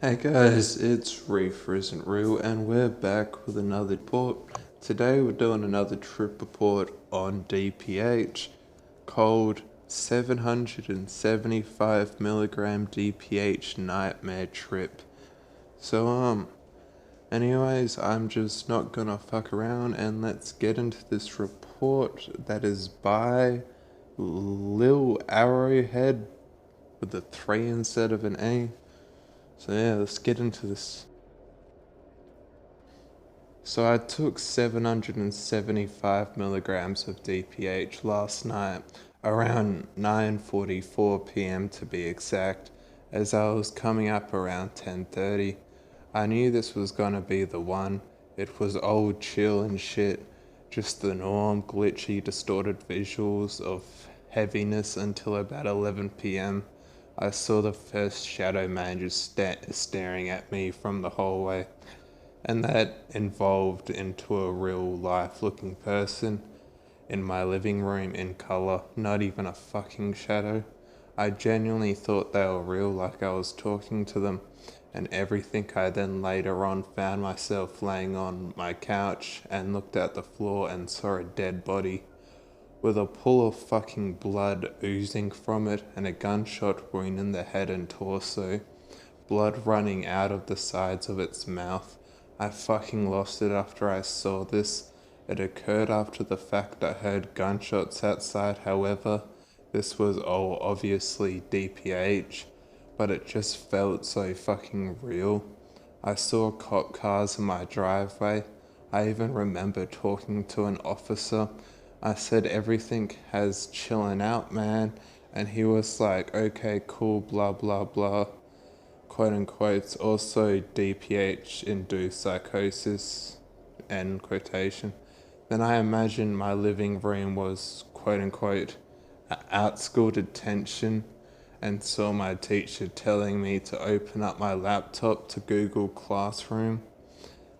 Hey guys, it's Reefr isn't real and we're back with another report. Today we're doing another trip report on DPH called 775 milligram DPH nightmare trip. Anyways, I'm just not gonna fuck around and let's get into this report that is by Lil Arrowhead with a 3 instead of an A. So yeah, let's get into this. So I took 775 milligrams of DPH last night, around 9:44 p.m. to be exact, as I was coming up around 10:30. I knew this was gonna be the one. It was old chill and shit, just the norm, glitchy, distorted visuals of heaviness until about 11 p.m. I saw the first shadow man just staring at me from the hallway, and that evolved into a real life looking person in my living room in colour, not even a fucking shadow. I genuinely thought they were real, like I was talking to them, and everything. I then later on found myself laying on my couch and looked at the floor and saw a dead body with a pool of fucking blood oozing from it and a gunshot wound in the head and torso, blood running out of the sides of its mouth. I fucking lost it after I saw this. It occurred after the fact I heard gunshots outside, however, this was all obviously DPH, but it just felt so fucking real. I saw cop cars in my driveway. I even remember talking to an officer. I said everything has chilling out, man, and he was like, okay, cool, blah blah blah, quote unquote. Also DPH induced psychosis, end quotation. Then I imagined my living room was quote unquote out school detention and saw my teacher telling me to open up my laptop to Google Classroom,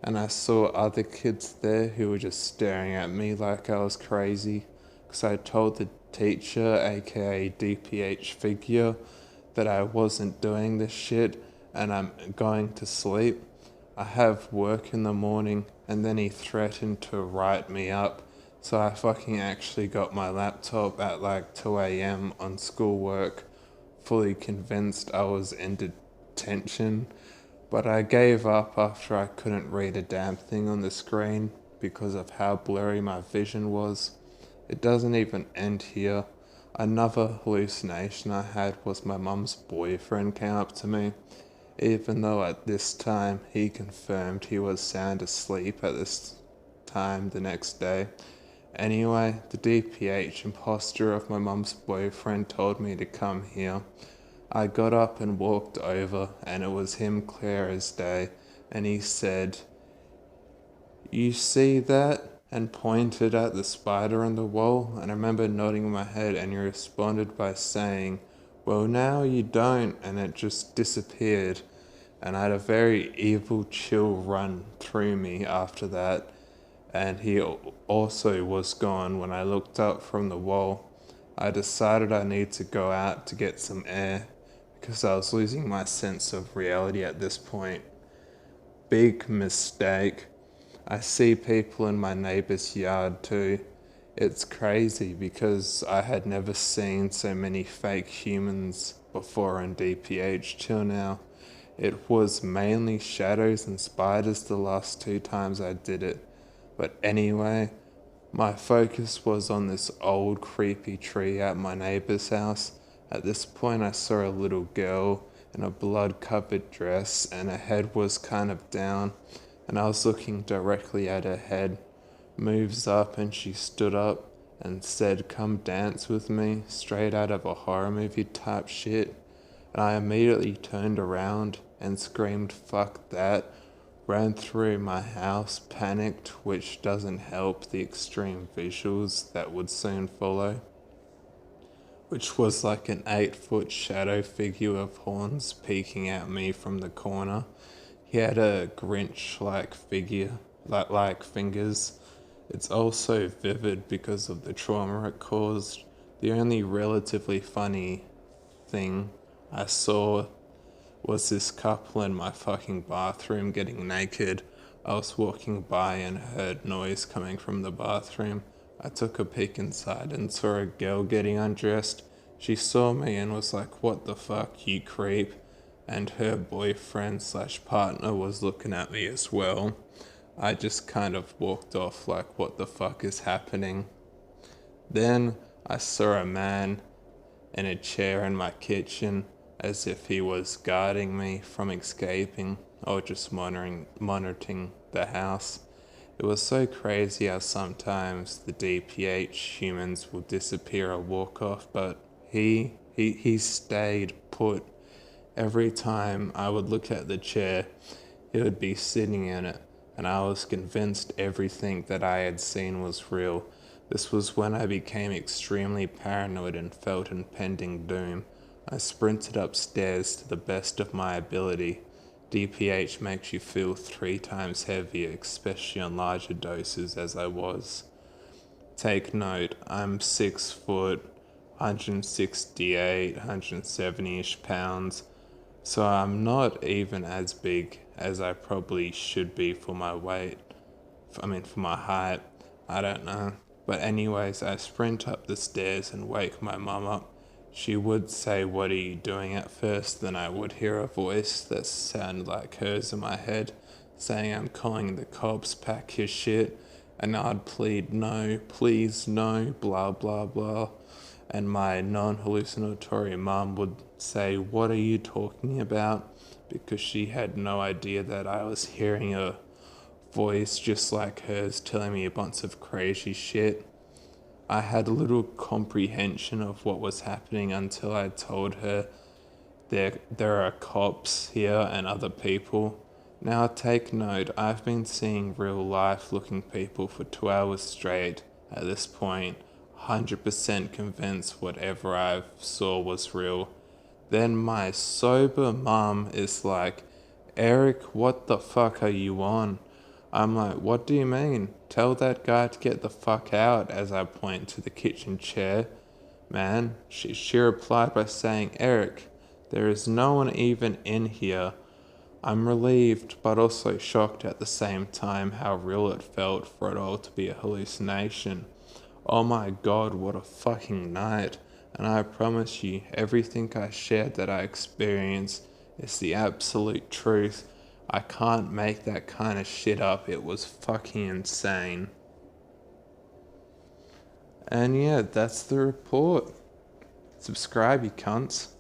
and I saw other kids there who were just staring at me like I was crazy, because I told the teacher, aka DPH figure, that I wasn't doing this shit and I'm going to sleep. I have work in the morning, and then he threatened to write me up. So I fucking actually got my laptop at like 2 a.m. on schoolwork, fully convinced I was in detention. But I gave up after I couldn't read a damn thing on the screen because of how blurry my vision was. It doesn't even end here. Another hallucination I had was my mum's boyfriend came up to me, even though at this time he confirmed he was sound asleep at this time the next day. Anyway, the DPH imposter of my mum's boyfriend told me to come here. I got up and walked over, and it was him clear as day, and he said, "You see that?" and pointed at the spider on the wall, and I remember nodding my head, and he responded by saying, "Well, now you don't," and it just disappeared. And I had a very evil chill run through me after that, and he also was gone when I looked up from the wall. I decided I need to go out to get some air, because I was losing my sense of reality at this point. Big mistake. I see people in my neighbor's yard too. It's crazy because I had never seen so many fake humans before in DPH till now. It was mainly shadows and spiders the last 2 times I did it. But anyway, my focus was on this old creepy tree at my neighbor's house. At this point I saw a little girl in a blood-covered dress, and her head was kind of down, and I was looking directly at her head. Moves up and she stood up and said, "Come dance with me," straight out of a horror movie type shit. And I immediately turned around and screamed, "Fuck that," ran through my house, panicked, which doesn't help the extreme visuals that would soon follow, which was like an 8-foot shadow figure of horns peeking at me from the corner. He had a Grinch-like figure, like fingers. It's also vivid because of the trauma it caused. The only relatively funny thing I saw was this couple in my fucking bathroom getting naked. I was walking by and heard noise coming from the bathroom. I took a peek inside and saw a girl getting undressed. She saw me and was like, "What the fuck, you creep?" And her boyfriend/partner was looking at me as well. I just kind of walked off like, what the fuck is happening? Then I saw a man in a chair in my kitchen as if he was guarding me from escaping or just monitoring the house. It was so crazy how sometimes the DPH humans will disappear or walk off, but he stayed put. Every time I would look at the chair, he would be sitting in it, and I was convinced everything that I had seen was real. This was when I became extremely paranoid and felt impending doom. I sprinted upstairs to the best of my ability. DPH makes you feel 3 times heavier, especially on larger doses as I was. Take note, I'm 6 foot, 168, 170-ish pounds, so I'm not even as big as I probably should be for my weight. For my height. I don't know. But anyways, I sprint up the stairs and wake my mum up. She would say, "What are you doing?" at first, then I would hear a voice that sounded like hers in my head, saying I'm calling the cops, pack your shit, and I'd plead no, please no, blah blah blah. And my non-hallucinatory mum would say, "What are you talking about?" Because she had no idea that I was hearing a voice just like hers telling me a bunch of crazy shit. I had little comprehension of what was happening until I told her there are cops here and other people. Now take note, I've been seeing real life looking people for 2 hours straight at this point, 100% convinced whatever I saw was real. Then my sober mum is like, "Eric, what the fuck are you on?" I'm like, "What do you mean? Tell that guy to get the fuck out," as I point to the kitchen chair. Man, she replied by saying, "Eric, there is no one even in here." I'm relieved, but also shocked at the same time how real it felt for it all to be a hallucination. Oh my god, what a fucking night. And I promise you, everything I shared that I experienced is the absolute truth. I can't make that kind of shit up. It was fucking insane. And yeah, that's the report. Subscribe, you cunts.